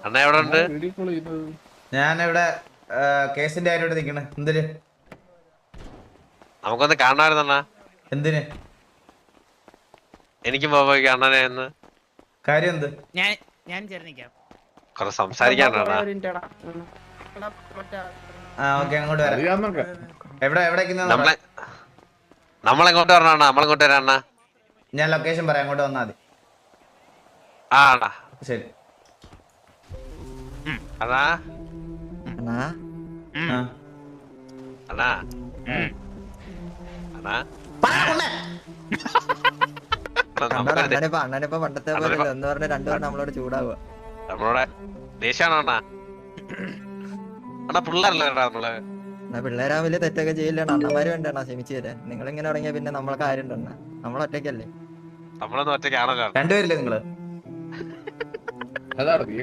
അണ്ണ എവിടെ ഉണ്ട്? ഞാനിവിടെ കേസിന്റെ കാര്യമായിട്ട് നിക്കണേ. എന്തിന്? നമുക്കൊന്ന് കാണാമായിരുന്നണ്ണ. എന്തിന്? എനിക്കും പോയി അണ്ണനെ എന്ന് കാര്യം എന്ത്? ഞാൻ ചേർന്നിക്കാം. കൊറേ സംസാരിക്കാനുണ്ടാ. ഓക്കെ, അങ്ങോട്ട് വരാം. എവിടെ നമ്മളെങ്ങോട്ട് വരണ? നമ്മളെങ്ങോട്ട് വരാ അണ്ണ? ഞാൻ ലൊക്കേഷൻ പറയാം, അങ്ങോട്ട് വന്നാൽ മതി. ആ അണ്ണാ ശരി. അണ്ണാ അണ്ണാ ആ. അണ്ണാ അണ്ണാ അണ്ണനിപ്പോ പണ്ടത്തെ പോലെ എന്ന് പറഞ്ഞ രണ്ടുപേരും നമ്മളോട് ചൂടാവുക. നമ്മളോടെ ദേഷ്യാണോ അണ്ണാ? അണ്ണാ പിള്ളേരല്ലേ നമ്മള്? എന്നാ പിള്ളേരാ വലിയ തെറ്റൊക്കെ ചെയ്യില്ലാണ്. അണ്ണന്മാര് വേണ്ടാ ക്ഷമിച്ചു തരാൻ. നിങ്ങൾ ഇങ്ങനെ തുടങ്ങിയ പിന്നെ നമ്മളെ കാര്യം ഉണ്ടെണ്ണ. നമ്മളൊറ്റയ്ക്കല്ലേ? നമ്മളൊന്നും ഒറ്റയ്ക്കാണല്ലോ. രണ്ടുപേരില്ലേ നിങ്ങള്?